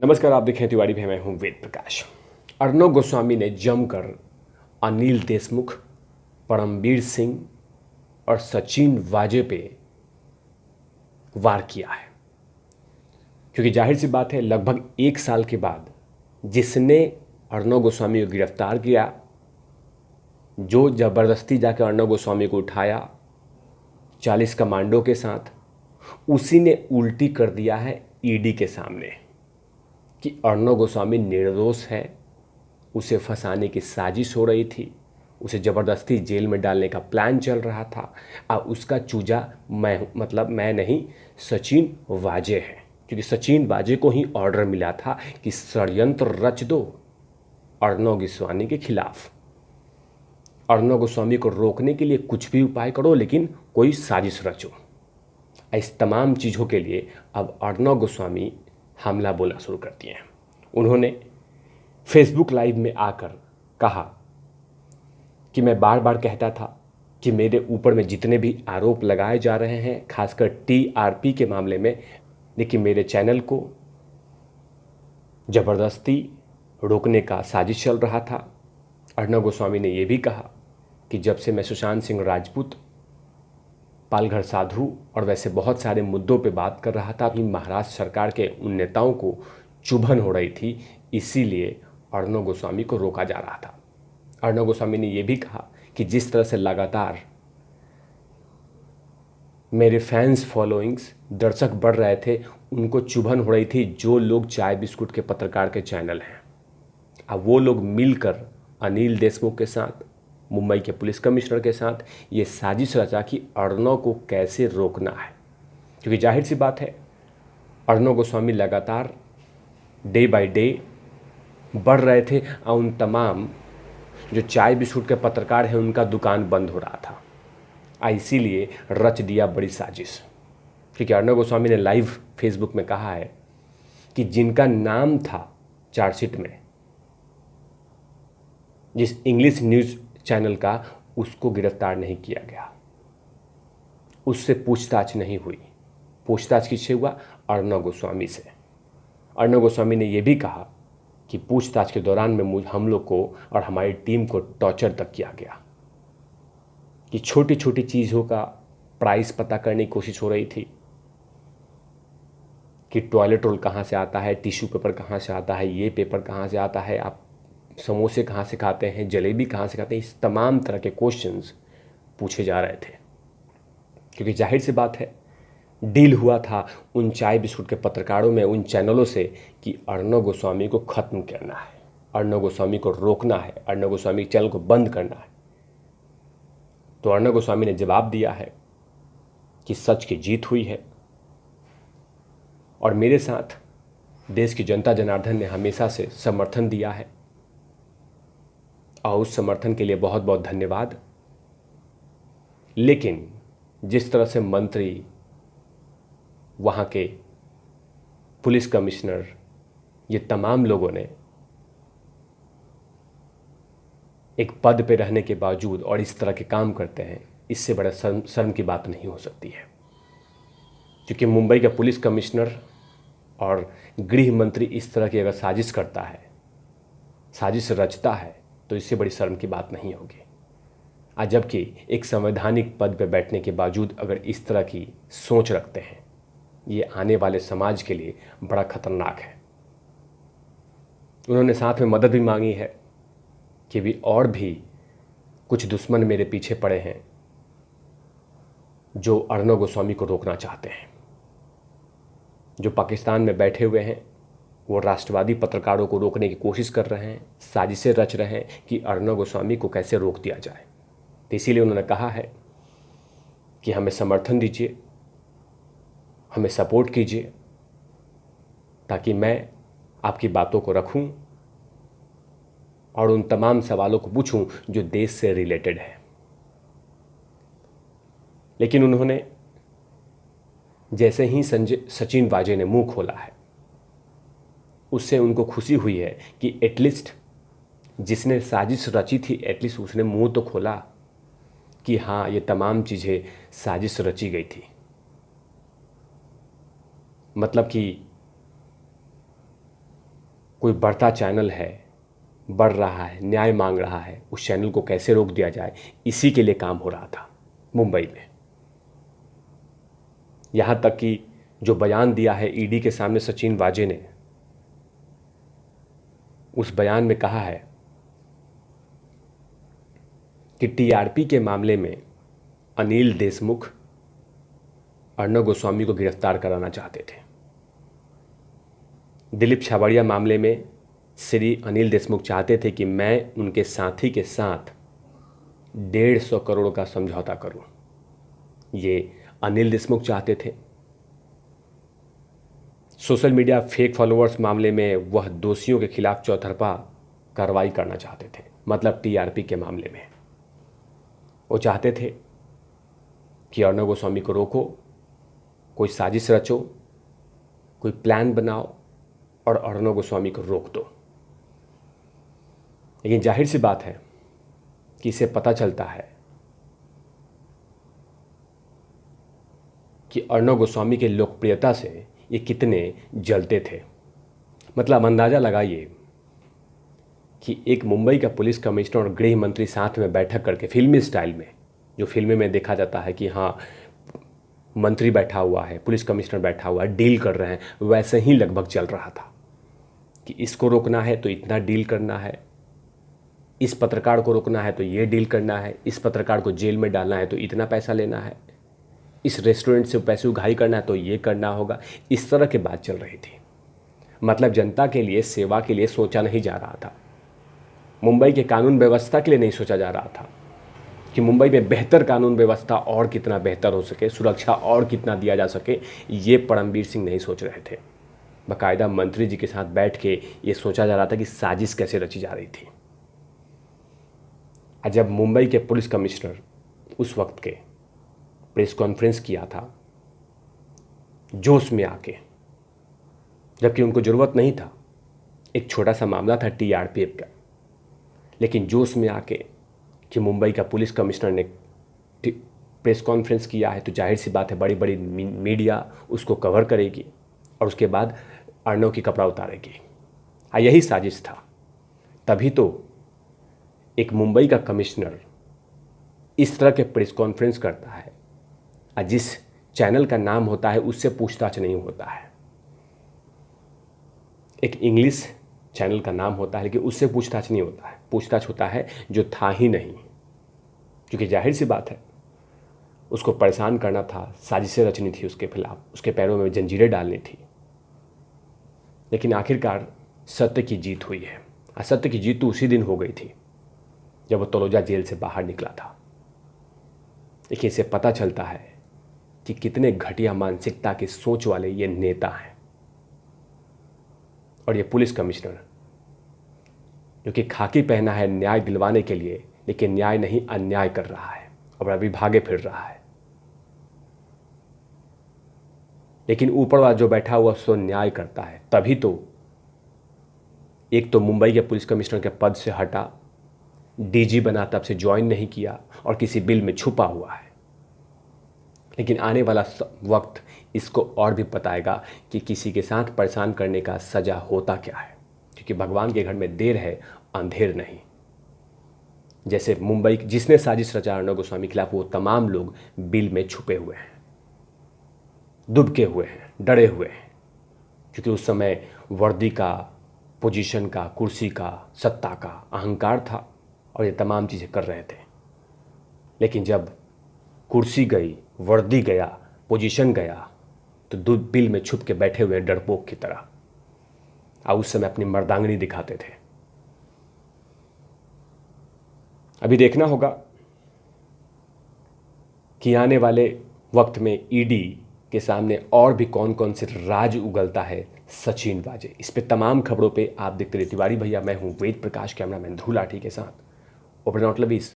नमस्कार, आप देखें तिवारी भी, मैं हूं वेद प्रकाश। अर्णव गोस्वामी ने जमकर अनिल देशमुख, परमवीर सिंह और सचिन वाजे पे वार किया है, क्योंकि जाहिर सी बात है लगभग 1 साल के बाद जिसने अर्णव गोस्वामी को गिरफ्तार किया, जो ज़बरदस्ती जाकर अर्णव गोस्वामी को उठाया 40 कमांडो के साथ, उसी ने उल्टी कर दिया है ईडी के सामने कि अर्णव गोस्वामी निर्दोष है, उसे फंसाने की साजिश हो रही थी, उसे ज़बरदस्ती जेल में डालने का प्लान चल रहा था। अब उसका चूजा मैं नहीं, सचिन वाजे है, क्योंकि सचिन वाजे को ही ऑर्डर मिला था कि षड्यंत्र रच दो अर्णव गोस्वामी के खिलाफ, अर्णव गोस्वामी को रोकने के लिए कुछ भी उपाय करो, लेकिन कोई साजिश रचो। इस तमाम चीज़ों के लिए अब अर्णव गोस्वामी हमला बोलना शुरू कर दिए हैं। उन्होंने फेसबुक लाइव में आकर कहा कि मैं बार बार कहता था कि मेरे ऊपर में जितने भी आरोप लगाए जा रहे हैं, खासकर टीआरपी के मामले में, लेकिन मेरे चैनल को ज़बरदस्ती रोकने का साजिश चल रहा था। अर्णव गोस्वामी ने यह भी कहा कि जब से मैं सुशांत सिंह राजपूत, पालघर साधु और वैसे बहुत सारे मुद्दों पे बात कर रहा था कि महाराष्ट्र सरकार के उन नेताओं को चुभन हो रही थी, इसीलिए अर्णव गोस्वामी को रोका जा रहा था। अर्णव गोस्वामी ने यह भी कहा कि जिस तरह से लगातार मेरे फैंस फॉलोइंग्स, दर्शक बढ़ रहे थे, उनको चुभन हो रही थी जो लोग चाय बिस्कुट के पत्रकार के चैनल हैं। अब वो लोग मिलकर अनिल देशमुख के साथ, मुंबई के पुलिस कमिश्नर के साथ ये साजिश रचा कि अर्णव को कैसे रोकना है, क्योंकि जाहिर सी बात है अर्णव गोस्वामी लगातार डे बाय डे बढ़ रहे थे और उन तमाम जो चाय बिस्कुट के पत्रकार हैं उनका दुकान बंद हो रहा था। इसीलिए रच दिया बड़ी साजिश, क्योंकि अर्णव गोस्वामी ने लाइव फेसबुक में कहा है कि जिनका नाम था चार्जशीट में, जिस इंग्लिश न्यूज़ चैनल का, उसको गिरफ्तार नहीं किया गया, उससे पूछताछ नहीं हुई। पूछताछ किससे हुआ? अर्णव गोस्वामी से। अर्णव गोस्वामी ने यह भी कहा कि पूछताछ के दौरान में हम लोग को और हमारी टीम को टॉर्चर तक किया गया, कि छोटी छोटी चीज़ों का प्राइस पता करने की कोशिश हो रही थी, कि टॉयलेट रोल कहाँ से आता है, टिश्यू पेपर कहाँ से आता है, ये पेपर कहाँ से आता है, आप समोसे कहाँ से खाते हैं, जलेबी कहाँ से खाते हैं, इस तमाम तरह के क्वेश्चंस पूछे जा रहे थे। क्योंकि जाहिर सी बात है डील हुआ था उन चाय बिस्कुट के पत्रकारों में, उन चैनलों से, कि अर्णव गोस्वामी को ख़त्म करना है, अर्णव गोस्वामी को रोकना है, अर्णव गोस्वामी के चैनल को बंद करना है। तो अर्णव गोस्वामी ने जवाब दिया है कि सच की जीत हुई है और मेरे साथ देश की जनता जनार्दन ने हमेशा से समर्थन दिया है और उस समर्थन के लिए बहुत बहुत धन्यवाद। लेकिन जिस तरह से मंत्री, वहाँ के पुलिस कमिश्नर, ये तमाम लोगों ने एक पद पे रहने के बावजूद और इस तरह के काम करते हैं, इससे बड़ा शर्म की बात नहीं हो सकती है। क्योंकि मुंबई का पुलिस कमिश्नर और गृह मंत्री इस तरह की अगर साजिश करता है, साजिश रचता है, तो इससे बड़ी शर्म की बात नहीं होगी। आज जबकि एक संवैधानिक पद पर बैठने के बावजूद अगर इस तरह की सोच रखते हैं, ये आने वाले समाज के लिए बड़ा खतरनाक है। उन्होंने साथ में मदद भी मांगी है कि भी और भी कुछ दुश्मन मेरे पीछे पड़े हैं जो अर्णव गोस्वामी को रोकना चाहते हैं, जो पाकिस्तान में बैठे हुए हैं, वो राष्ट्रवादी पत्रकारों को रोकने की कोशिश कर रहे हैं, साजिशें रच रहे हैं कि अर्णव गोस्वामी को कैसे रोक दिया जाए। तो इसीलिए उन्होंने कहा है कि हमें समर्थन दीजिए, हमें सपोर्ट कीजिए, ताकि मैं आपकी बातों को रखूं और उन तमाम सवालों को पूछूं जो देश से रिलेटेड है। लेकिन उन्होंने जैसे ही सचिन वाजे ने मुंह खोला है, उससे उनको खुशी हुई है कि एटलीस्ट जिसने साजिश रची थी, एटलीस्ट उसने मुंह तो खोला कि हाँ, ये तमाम चीज़ें साजिश रची गई थी। मतलब कि कोई बढ़ता चैनल है, बढ़ रहा है, न्याय मांग रहा है, उस चैनल को कैसे रोक दिया जाए, इसी के लिए काम हो रहा था मुंबई में। यहाँ तक कि जो बयान दिया है ईडी के सामने सचिन वाजे ने, उस बयान में कहा है कि टीआरपी के मामले में अनिल देशमुख अर्णव गोस्वामी को गिरफ्तार कराना चाहते थे। दिलीप छाबड़िया मामले में श्री अनिल देशमुख चाहते थे कि मैं उनके साथी के साथ 150 करोड़ का समझौता करूं। ये अनिल देशमुख चाहते थे। सोशल मीडिया फेक फॉलोअर्स मामले में वह दोषियों के खिलाफ चौतरफा कार्रवाई करना चाहते थे, मतलब टीआरपी के मामले में वो चाहते थे कि अर्णव गोस्वामी को रोको, कोई साजिश रचो, कोई प्लान बनाओ और अर्णव गोस्वामी को रोक दो। लेकिन जाहिर सी बात है कि इसे पता चलता है कि अर्णव गोस्वामी के लोकप्रियता से ये कितने जलते थे। मतलब अंदाज़ा लगाइए कि एक मुंबई का पुलिस कमिश्नर और गृह मंत्री साथ में बैठक करके फिल्मी स्टाइल में, जो फिल्म में देखा जाता है कि हाँ मंत्री बैठा हुआ है, पुलिस कमिश्नर बैठा हुआ है, डील कर रहे हैं, वैसे ही लगभग चल रहा था कि इसको रोकना है तो इतना डील करना है, इस पत्रकार को रोकना है तो ये डील करना है, इस पत्रकार को जेल में डालना है तो इतना पैसा लेना है, इस रेस्टोरेंट से पैसे उगाही करना है तो ये करना होगा। इस तरह की बात चल रही थी। मतलब जनता के लिए, सेवा के लिए सोचा नहीं जा रहा था। मुंबई के कानून व्यवस्था के लिए नहीं सोचा जा रहा था कि मुंबई में बेहतर कानून व्यवस्था और कितना बेहतर हो सके, सुरक्षा और कितना दिया जा सके, ये परमबीर सिंह नहीं सोच रहे थे। बाकायदा मंत्री जी के साथ बैठ के ये सोचा जा रहा था कि साजिश कैसे रची जा रही थी। जब मुंबई के पुलिस कमिश्नर उस वक्त के प्रेस कॉन्फ्रेंस किया था जोश में आके, जबकि उनको ज़रूरत नहीं था, एक छोटा सा मामला था टीआरपी का, लेकिन जोश में आके कि मुंबई का पुलिस कमिश्नर ने प्रेस कॉन्फ्रेंस किया है तो जाहिर सी बात है बड़ी बड़ी मीडिया उसको कवर करेगी और उसके बाद अर्णव की कपड़ा उतारेगी। यही साजिश था। तभी तो एक मुंबई का कमिश्नर इस तरह के प्रेस कॉन्फ्रेंस करता है, जिस चैनल का नाम होता है उससे पूछताछ नहीं होता है। एक इंग्लिश चैनल का नाम होता है लेकिन उससे पूछताछ नहीं होता है। पूछताछ होता है जो था ही नहीं, क्योंकि जाहिर सी बात है उसको परेशान करना था, साजिशें रचनी थी उसके खिलाफ, उसके पैरों में जंजीरें डालनी थी। लेकिन आखिरकार सत्य की जीत हुई है। असत्य की जीत तो उसी दिन हो गई थी जब वो तलोजा जेल से बाहर निकला था। लेकिन इसे पता चलता है कि कितने घटिया मानसिकता की सोच वाले ये नेता हैं और ये पुलिस कमिश्नर, जो कि खाकी पहना है न्याय दिलवाने के लिए, लेकिन न्याय नहीं अन्याय कर रहा है और अभी भागे फिर रहा है। लेकिन ऊपर वाला जो बैठा हुआ सो न्याय करता है। तभी तो एक तो मुंबई के पुलिस कमिश्नर के पद से हटा, डीजी बना, तब से ज्वाइन नहीं किया और किसी बिल में छुपा हुआ है। लेकिन आने वाला वक्त इसको और भी बताएगा कि किसी के साथ परेशान करने का सजा होता क्या है, क्योंकि भगवान के घर में देर है, अंधेर नहीं। जैसे मुंबई जिसने साजिश रचा अर्णव गोस्वामी के खिलाफ, वो तमाम लोग बिल में छुपे हुए हैं, दुबके हुए हैं, डरे हुए हैं, क्योंकि उस समय वर्दी का, पोजीशन का, कुर्सी का, सत्ता का अहंकार था और ये तमाम चीज़ें कर रहे थे। लेकिन जब कुर्सी गई, वर्दी गया, पोजीशन गया, तो बिल में छुप के बैठे हुए डरपोक की तरह, और उस समय अपनी मर्दांगनी दिखाते थे। अभी देखना होगा कि आने वाले वक्त में ईडी के सामने और भी कौन कौन से राज उगलता है सचिन वाजे। इस पे तमाम खबरों पे आप देखते रहिए तिवारी भैया। मैं हूं वेद प्रकाश, कैमरामैन ध्रुव लाठी के साथ ओपन आउट लबीस।